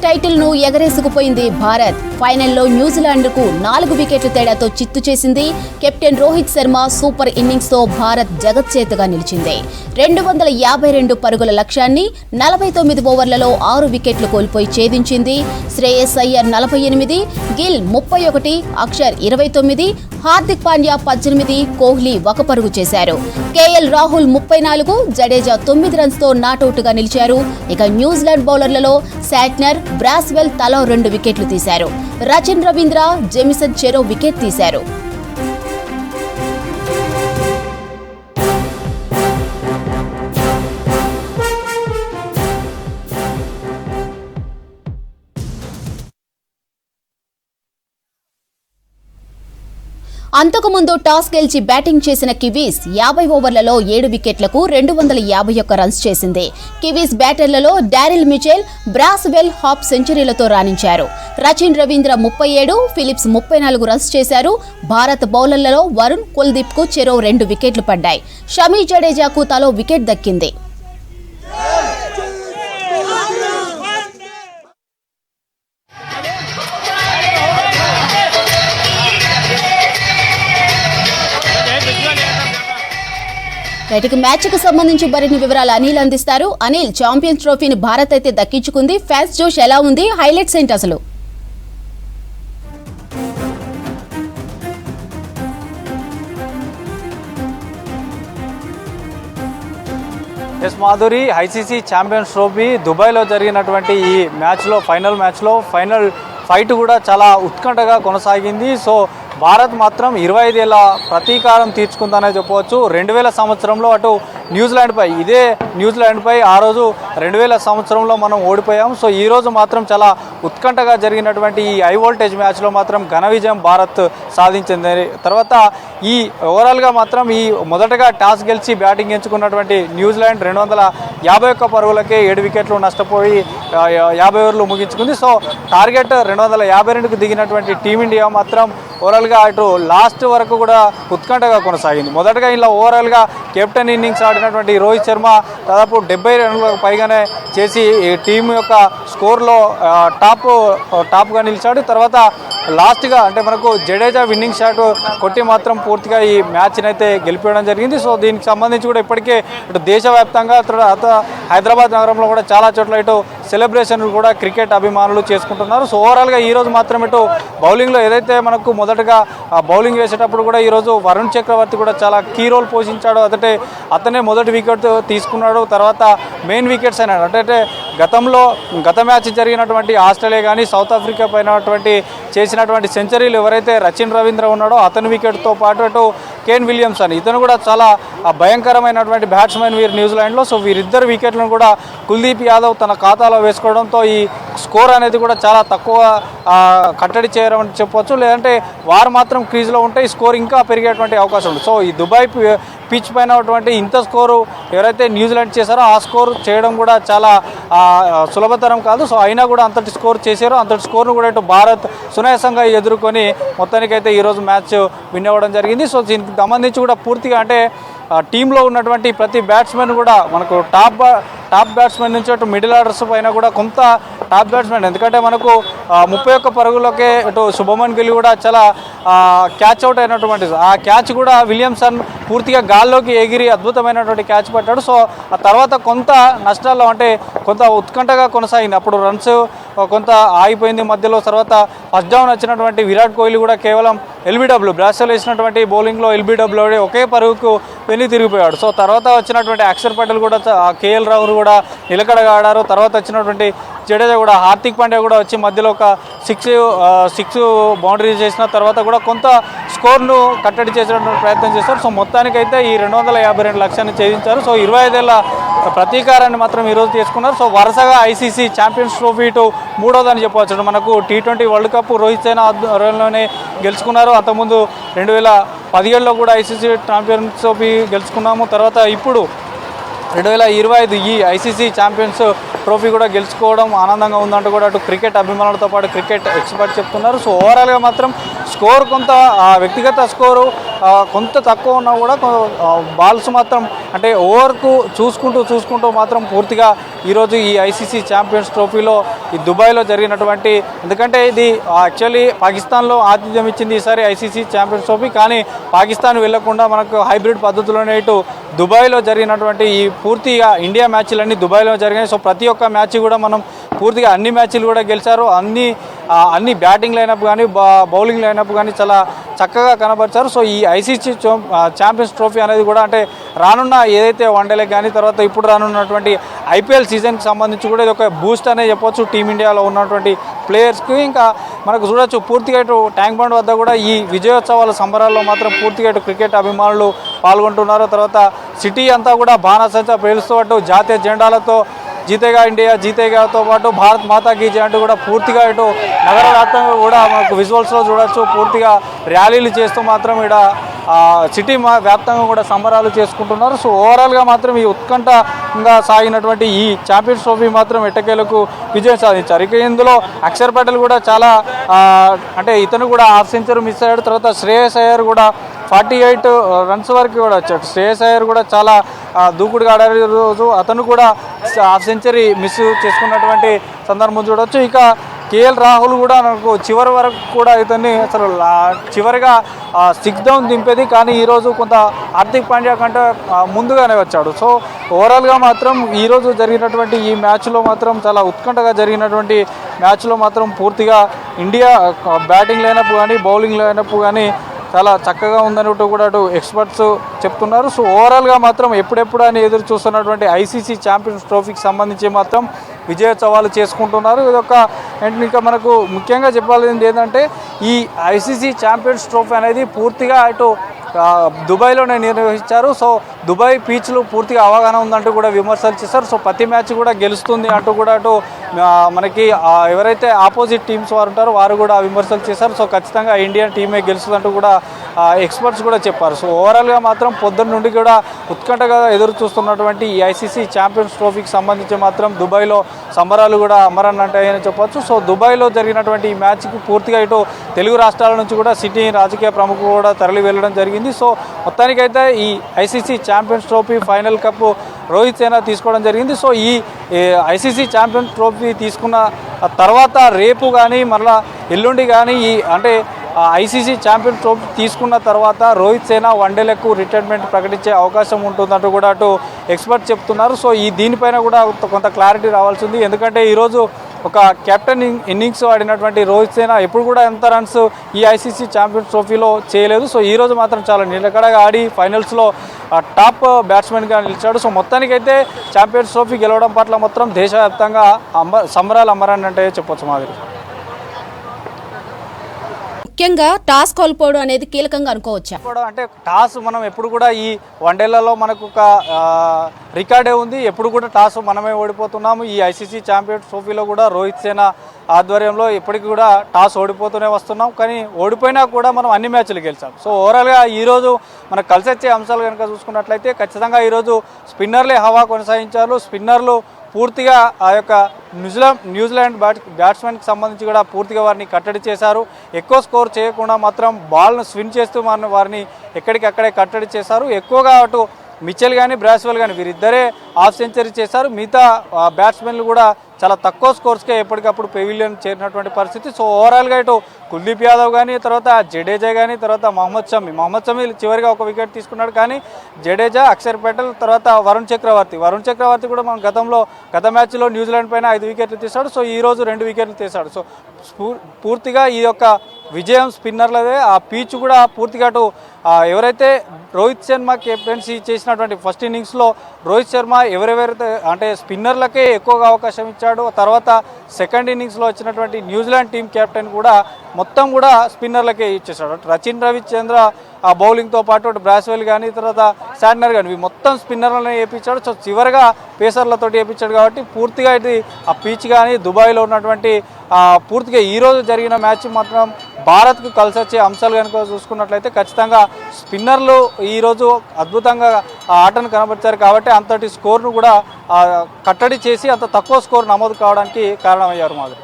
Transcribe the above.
Title ను ఎగరేసుకుపోయింది భారత్. ఫైనల్లో న్యూజిలాండ్కు 4 వికెట్ల తేడాతో చిత్తు చేసింది. Captain Rohit Sharma super innings తో భారత్ జగత్చేతగా నిలిచింది. 252 పరుగుల లక్ష్యాన్ని 49 ఓవర్లలో 6 వికెట్లు కోల్పోయి ఛేదించింది. శ్రేయస్ అయ్యర్ 48, గిల్ 31, అక్షర్ 29, హార్దిక్ పాండ్యా 18, కోహ్లీ 1 పరుగు చేశారు. కేఎల్ రాహుల్ 34, జడేజా 9 రన్స్తో నాటౌట్ గా నిలిచారు. ఇక న్యూజిలాండ్ బౌలర్లలో శాట్నర్, బ్రాస్వెల్ తలో 2 వికెట్లు తీశారు. రచిన్ రవీంద్ర, జెమిసన్ చెరో వికెట్ తీశారు. అంతకుముందు టాస్ గెలిచి బ్యాటింగ్ చేసిన కివీస్ 50 ఓవర్లలో 7 వికెట్లకు 251 రన్స్ చేసింది. కివీస్ బ్యాటర్లలో డారిల్ మిచెల్, బ్రాస్వెల్ హాఫ్ సెంచరీలతో రాణించారు. రచిన్ రవీంద్ర 37, ఫిలిప్స్ 34 రన్స్ చేశారు. భారత్ బౌలర్లలో వరుణ్, కుల్దీప్ కు చెరో 2 వికెట్లు పడ్డాయి. షమీ, జడేజాకు తలో వికెట్ దక్కింది. మ్యాచ్ కు సంబంధించి మరిన్ని వివరాలు అనిల్ అందిస్తారు. అనిల్, ఛాంపియన్స్ ట్రోఫీని భారత్ అయితే దక్కించుకుంది. ఫ్యాన్స్ జోష్ ఎలా ఉంది? హైలైట్స్ ఏంటి అసలు? Yes Madhuri, ICC Champions Trophy దుబాయ్లో జరిగినటువంటి ఈ మ్యాచ్లో ఫైనల్ ఫైట్ కూడా చాలా ఉత్కంఠగా కొనసాగింది. సో భారత్ మాత్రం 25 ఏళ్ల ప్రతీకారం తీర్చుకుందనే చెప్పవచ్చు. 2000 సంవత్సరంలో అటు ఇదే న్యూజిలాండ్పై ఆ రోజు 2000 సంవత్సరంలో మనం ఓడిపోయాం. సో ఈ రోజు మాత్రం చాలా ఉత్కంఠగా జరిగినటువంటి ఈ హై వోల్టేజ్ మ్యాచ్లో మాత్రం ఘన విజయం భారత్ సాధించింది. తర్వాత ఈ ఓవరాల్గా మాత్రం ఈ మొదటగా టాస్ గెలిచి బ్యాటింగ్ ఎంచుకున్నటువంటి న్యూజిలాండ్ 251 పరుగులకే 7 వికెట్లు నష్టపోయి 50 ఓవర్లు ముగించుకుంది. సో టార్గెట్ 252కు దిగినటువంటి టీమిండియా మాత్రం ఓవరాల్గా అటు లాస్ట్ వరకు కూడా ఉత్కంఠగా కొనసాగింది. మొదటగా ఇలా ఓవరాల్గా కెప్టెన్ ఇన్నింగ్స్ ఆడినటువంటి రోహిత్ శర్మ దాదాపు 70 రన్లకు పైగానే చేసి ఈ టీం యొక్క స్కోర్లో టాప్గా నిలిచాడు. తర్వాత లాస్ట్గా అంటే మనకు జడేజా విన్నింగ్ షాట్ కొట్టి మాత్రం పూర్తిగా ఈ మ్యాచ్ని అయితే గెలిపేయడం జరిగింది. సో దీనికి సంబంధించి కూడా ఇప్పటికే ఇటు దేశవ్యాప్తంగా హైదరాబాద్ నగరంలో కూడా చాలా చోట్ల ఇటు సెలబ్రేషన్లు కూడా క్రికెట్ అభిమానులు చేసుకుంటున్నారు. సో ఓవరాల్గా ఈరోజు మాత్రం ఇటు బౌలింగ్లో ఏదైతే మనకు మొదటగా బౌలింగ్ వేసేటప్పుడు కూడా ఈరోజు వరుణ్ చక్రవర్తి కూడా చాలా కీ రోల్ పోషించాడు. అతనే మొదటి వికెట్ తీసుకున్నాడు. తర్వాత మెయిన్ వికెట్స్ అయినాడు. అంటే గత మ్యాచ్ జరిగినటువంటి ఆస్ట్రేలియా కానీ సౌత్ ఆఫ్రికా పైనటువంటి చేసినటువంటి సెంచరీలు ఎవరైతే రచిన్ రవీంద్ర ఉన్నాడో అతని వికెట్తో పాటు అటు కేన్ విలియమ్సన్ ఇతను కూడా చాలా భయంకరమైనటువంటి బ్యాట్స్మెన్ వీరు న్యూజిలాండ్లో. సో వీరిద్దరు వికెట్లను కూడా కుల్దీప్ యాదవ్ తన ఖాతాలో వేసుకోవడంతో ఈ స్కోర్ అనేది కూడా చాలా తక్కువ కట్టడి చేయడం అని చెప్పవచ్చు. లేదంటే వారు మాత్రం క్రీజ్లో ఉంటే ఈ స్కోర్ ఇంకా పెరిగేటువంటి అవకాశం ఉంది. సో ఈ దుబాయ్ పిచ్ పైన ఇంత స్కోరు ఎవరైతే న్యూజిలాండ్ చేశారో ఆ స్కోర్ చేయడం కూడా చాలా సులభతరం కాదు. సో అయినా కూడా అంతటి స్కోర్ చేశారో అంతటి స్కోర్ను కూడా ఇటు భారత్ సునాయాసంగా ఎదుర్కొని మొత్తానికైతే ఈరోజు మ్యాచ్ విన్ అవ్వడం జరిగింది. సో దీనికి సంబంధించి కూడా పూర్తిగా అంటే టీంలో ఉన్నటువంటి ప్రతి బ్యాట్స్మెన్ కూడా మనకు టాప్ బ్యాట్స్మెన్ నుంచి అటు మిడిల్ ఆర్డర్స్ పైన కూడా కొంత టాప్ బ్యాట్స్మెన్ ఎందుకంటే మనకు 31 పరుగులకే ఇటు శుభమన్ గిల్ కూడా చాలా క్యాచ్ అవుట్ అయినటువంటి ఆ క్యాచ్ కూడా విలియమ్సన్ పూర్తిగా గాల్లోకి ఎగిరి అద్భుతమైనటువంటి క్యాచ్ పట్టాడు. సో ఆ తర్వాత కొంత నష్టాల్లో అంటే కొంత ఉత్కంఠగా కొనసాగింది. అప్పుడు రన్స్ కొంత ఆగిపోయింది మధ్యలో. తర్వాత ఫస్ట్ డౌన్ వచ్చినటువంటి విరాట్ కోహ్లీ కూడా కేవలం ఎల్బీడబ్ల్యూ బ్రాస్వెల్ వేసినటువంటి బౌలింగ్లో ఎల్బీడబ్ల్యూ ఒకే పరుగుకు వెళ్లి తిరిగిపోయాడు. సో తర్వాత వచ్చినటువంటి అక్షర్ పటేల్ కూడా కేఎల్ రాహుల్ కూడా నిలకడగా ఆడారు. తర్వాత వచ్చినటువంటి జడేజా కూడా హార్దిక్ పాండ్యా కూడా వచ్చి మధ్యలో ఒక సిక్స్ బౌండరీ చేసిన తర్వాత కూడా కొంత స్కోర్ను కట్టడి చేసేటువంటి ప్రయత్నం చేస్తారు. సో మొత్తానికైతే ఈ 252 లక్ష్యాన్ని ఛేదించారు. సో 25 ఏళ్ల ప్రతీకారాన్ని మాత్రం ఈరోజు తీసుకున్నారు. సో వరుసగా ఐసీసీ ఛాంపియన్స్ ట్రోఫీ ఇటు మూడోదని చెప్పవచ్చు. మనకు T20 world cup Rohit Sharma ఆధ్వర్యంలోనే గెలుచుకున్నారు. అంతకుముందు 2017లో కూడా ఐసీసీ ఛాంపియన్స్ ట్రోఫీ గెలుచుకున్నాము. తర్వాత ఇప్పుడు 2025 ఈ ఐసీసీ ఛాంపియన్స్ ట్రోఫీ కూడా గెలుచుకోవడం ఆనందంగా ఉందంటూ కూడా అటు క్రికెట్ అభిమానులతో పాటు క్రికెట్ ఎక్స్పర్ట్ చెప్తున్నారు. సో ఓవరాల్గా మాత్రం స్కోర్ కొంత వ్యక్తిగత స్కోరు కొంత తక్కువ ఉన్నా కూడా బాల్స్ మాత్రం అంటే ఓవర్కు చూసుకుంటూ మాత్రం పూర్తిగా ఈరోజు ఈ ఐసీసీ ఛాంపియన్స్ ట్రోఫీలో ఈ దుబాయ్లో జరిగినటువంటి, ఎందుకంటే ఇది యాక్చువల్లీ పాకిస్తాన్లో ఆతిథ్యం ఇచ్చింది ఈసారి ఐసీసీ ఛాంపియన్స్ ట్రోఫీ, కానీ పాకిస్తాన్ వెళ్లకుండా మనకు హైబ్రిడ్ పద్ధతిలోనే ఇటు దుబాయ్లో జరిగినటువంటి ఈ పూర్తిగా ఇండియా మ్యాచ్లన్నీ దుబాయ్లో జరిగాయి. సో ప్రతి ఒక్క మ్యాచ్ కూడా మనం పూర్తిగా అన్ని మ్యాచ్లు కూడా గెలిచారు. అన్ని బ్యాటింగ్ లైనప్ కానీ బౌలింగ్ లైనప్ కానీ చాలా చక్కగా కనబరిచారు. సో ఈ ఐసీసీ ఛాంపియన్స్ ట్రోఫీ అనేది కూడా అంటే రానున్న ఏదైతే వన్డేలకు కానీ తర్వాత ఇప్పుడు రానున్నటువంటి ఐపీఎల్ సీజన్కి సంబంధించి కూడా ఇది ఒక బూస్ట్ అనే చెప్పొచ్చు టీమిండియాలో ఉన్నటువంటి ప్లేయర్స్కి. ఇంకా మనకు చూడొచ్చు పూర్తిగా ఇటు ట్యాంక్ బండ్ వద్ద కూడా ఈ విజయోత్సవాల సంబరాల్లో మాత్రం పూర్తిగా ఇటు క్రికెట్ అభిమానులు పాల్గొంటున్నారు. తర్వాత సిటీ అంతా కూడా బాణాసంచా పేలుస్తూ అటు జాతీయ జెండాలతో జీతేగా ఇండియా జీతేగాతో పాటు భారత్ మాతాకి జై అంటూ కూడా పూర్తిగా ఇటు నగర వ్యాప్తంగా కూడా మనకు విజువల్స్లో చూడొచ్చు. పూర్తిగా ర్యాలీలు చేస్తూ మాత్రం ఇక్కడ సిటీ వ్యాప్తంగా కూడా సంబరాలు చేసుకుంటున్నారు. సో ఓవరాల్గా మాత్రం ఈ ఉత్కంఠంగా సాగినటువంటి ఈ ఛాంపియన్స్ ట్రోఫీ మాత్రం ఎట్టకేలకు విజయం సాధించారు. ఇక ఇందులో అక్షర్ పటేల్ కూడా చాలా అంటే ఇతను కూడా హాఫ్ సెంచరీ మిస్ అయ్యాడు. తర్వాత శ్రేయస్ అయ్యర్ కూడా 48 రన్స్ వరకు కూడా వచ్చాడు. శ్రేయస్ అయ్యర్ కూడా చాలా దూకుడుగా ఆడారు ఈరోజు. అతను కూడా హాఫ్ సెంచరీ మిస్ చేసుకున్నటువంటి సందర్భం చూడవచ్చు. ఇక కేఎల్ రాహుల్ కూడా నాకు చివరి వరకు కూడా ఇతన్ని అసలు చివరిగా 6 డౌన్ దింపేది, కానీ ఈరోజు కొంత హార్దిక్ పాండ్యా కంటే ముందుగానే వచ్చాడు. సో ఓవరాల్గా మాత్రం ఈరోజు జరిగినటువంటి ఈ మ్యాచ్లో మాత్రం చాలా ఉత్కంఠగా జరిగినటువంటి మ్యాచ్లో మాత్రం పూర్తిగా ఇండియా బ్యాటింగ్ లైనప్ కానీ బౌలింగ్ లైనప్ కానీ చాలా చక్కగా ఉందన్నట్టు కూడా అటు ఎక్స్పర్ట్స్ చెప్తున్నారు. సో ఓవరాల్గా మాత్రం ఎప్పుడెప్పుడు అని ఎదురు చూస్తున్నటువంటి ఐసీసీ ఛాంపియన్స్ ట్రోఫీకి సంబంధించి మాత్రం విజయోత్సవాలు చేసుకుంటున్నారు. ఇదొక ఇంకా మనకు ముఖ్యంగా చెప్పాల్సింది ఏంటంటే ఈ ఐసీసీ ఛాంపియన్స్ ట్రోఫీ అనేది పూర్తిగా అటు దుబాయ్లోనే నిర్వహించారు. సో దుబాయ్ పీచ్లు పూర్తిగా అవగాహన ఉందంటూ కూడా విమర్శలు చేశారు. సో ప్రతి మ్యాచ్ కూడా గెలుస్తుంది అంటూ కూడా అటు మనకి ఎవరైతే ఆపోజిట్ టీమ్స్ వారు ఉంటారో వారు కూడా విమర్శలు చేశారు. సో ఖచ్చితంగా ఇండియన్ టీమే గెలుస్తుందంటూ కూడా ఎక్స్పర్ట్స్ కూడా చెప్పారు. సో ఓవరాల్గా మాత్రం పొద్దున్న నుండి కూడా ఉత్కంఠగా ఎదురు చూస్తున్నటువంటి ఈ ఐసీసీ ఛాంపియన్స్ ట్రోఫీకి సంబంధించి మాత్రం దుబాయ్లో సంబరాలు కూడా అమరన్నట్టాయని చెప్పొచ్చు. సో దుబాయ్లో జరిగినటువంటి ఈ మ్యాచ్కి పూర్తిగా ఇటు తెలుగు రాష్ట్రాల నుంచి కూడా సిటీ రాజకీయ ప్రముఖులు కూడా తరలి వెళ్ళడం జరిగింది. సో మొత్తానికైతే ఈ ICC Champions trophy final cup Rohit Sharma తీసుకోవడం జరిగింది. సో ఈ ఐసీసీ ఛాంపియన్స్ ట్రోఫీ తీసుకున్న తర్వాత రేపు కానీ మరలా ఎల్లుండి కానీ ఈ అంటే ఐసీసీ ఛాంపియన్స్ ట్రోఫీ తీసుకున్న తర్వాత రోహిత్ శర్మ వన్డేలకు రిటైర్మెంట్ ప్రకటించే అవకాశం ఉంటుందంటూ కూడా అటు ఎక్స్పర్ట్ చెప్తున్నారు. సో దీనిపైన కూడా కొంత క్లారిటీ రావాల్సి ఉంది. ఎందుకంటే ఈరోజు ఒక కెప్టెన్ ఇన్నింగ్స్ ఆడినటువంటి రోహిత్ శర్మ ఎప్పుడు కూడా ఎంత రన్స్ ఈ ఐసీసీ ఛాంపియన్స్ ట్రోఫీలో చేయలేదు. సో ఈరోజు మాత్రం చాలా నిలకడగా ఆడి ఫైనల్స్లో టాప్ బ్యాట్స్మెన్గా నిలిచాడు. సో మొత్తానికైతే ఛాంపియన్స్ ట్రోఫీ గెలవడం పట్ల మొత్తం దేశవ్యాప్తంగా సంబరాలు అమ్మరానంటే చెప్పొచ్చు. మాదిరి ముఖ్యంగా టాస్ కోల్పోవడం అనేది కీలకంగా అనుకోవచ్చా? అంటే టాస్ మనం ఎప్పుడు కూడా ఈ వన్డేలలో మనకు ఒక రికార్డే ఉంది. ఎప్పుడు కూడా టాస్ మనమే ఓడిపోతున్నాము. ఈ ఐసీసీ ఛాంపియన్స్ ట్రోఫీలో కూడా రోహిత్ శర్మ ఆధ్వర్యంలో ఎప్పటికీ కూడా టాస్ ఓడిపోతూనే వస్తున్నాం. కానీ ఓడిపోయినా కూడా మనం అన్ని మ్యాచ్లు గెలిచాం. సో ఓవరాల్గా ఈరోజు మనకు కలిసి వచ్చే అంశాలు కనుక చూసుకున్నట్లయితే ఖచ్చితంగా ఈరోజు స్పిన్నర్లే హవా కొనసాగించారు. స్పిన్నర్లు పూర్తిగా ఆ యొక్క న్యూజిలాండ్ బ్యాట్స్మెన్కి సంబంధించి కూడా పూర్తిగా వారిని కట్టడి చేశారు. ఎక్కువ స్కోర్ చేయకుండా మాత్రం బాల్ను స్విన్ చేస్తూ వారిని ఎక్కడికక్కడే కట్టడి చేశారు. ఎక్కువగా అటు మిచెల్ కానీ బ్రాస్వెల్ కానీ వీరిద్దరే హాఫ్ సెంచరీ చేశారు. మిగతా బ్యాట్స్మెన్లు కూడా చాలా తక్కువ స్కోర్స్కే ఎప్పటికప్పుడు పెవిలియన్ చేరినటువంటి పరిస్థితి. సో ఓవరాల్గా ఇటు కుల్దీప్ యాదవ్ కానీ తర్వాత జడేజా కానీ తర్వాత మహమ్మద్ షమి చివరిగా ఒక వికెట్ తీసుకున్నాడు. కానీ జడేజా, అక్షర్ పటేల్ తర్వాత వరుణ్ చక్రవర్తి కూడా మనం గత మ్యాచ్లో న్యూజిలాండ్ పైన 5 వికెట్లు తీశాడు. సో ఈరోజు 2 వికెట్లు తీశాడు. సో పూర్తిగా ఈ యొక్క విజయం స్పిన్నర్లదే. ఆ పిచ్ కూడా పూర్తిగా అటు ఎవరైతే రోహిత్ శర్మ కెప్టెన్సీ చేసినటువంటి ఫస్ట్ ఇన్నింగ్స్లో రోహిత్ శర్మ ఎవరెవరైతే అంటే స్పిన్నర్లకే ఎక్కువగా అవకాశం ఇచ్చాడు. తర్వాత సెకండ్ ఇన్నింగ్స్లో వచ్చినటువంటి న్యూజిలాండ్ టీం కెప్టెన్ కూడా మొత్తం కూడా స్పిన్నర్లకే ఇచ్చేసాడు. రచిన్ రవిచంద్ర ఆ బౌలింగ్తో పాటు అటు బ్రాస్వెల్ కానీ తర్వాత శాంట్నర్ కానీ మొత్తం స్పిన్నర్లను వేయించాడు. సో చివరిగా పేసర్లతో వేయించాడు కాబట్టి పూర్తిగా ఇది ఆ పిచ్ కానీ దుబాయ్లో ఉన్నటువంటి పూర్తిగా ఈరోజు జరిగిన మ్యాచ్ మాత్రం భారత్కు కలిసి వచ్చే అంశాలు కనుక చూసుకున్నట్లయితే ఖచ్చితంగా స్పిన్నర్లు ఈరోజు అద్భుతంగా ఆటను కనబరిచారు కాబట్టి అంతటి స్కోర్ను కూడా కట్టడి చేసి అంత తక్కువ స్కోర్ నమోదు కావడానికి కారణమయ్యారు మాధురి.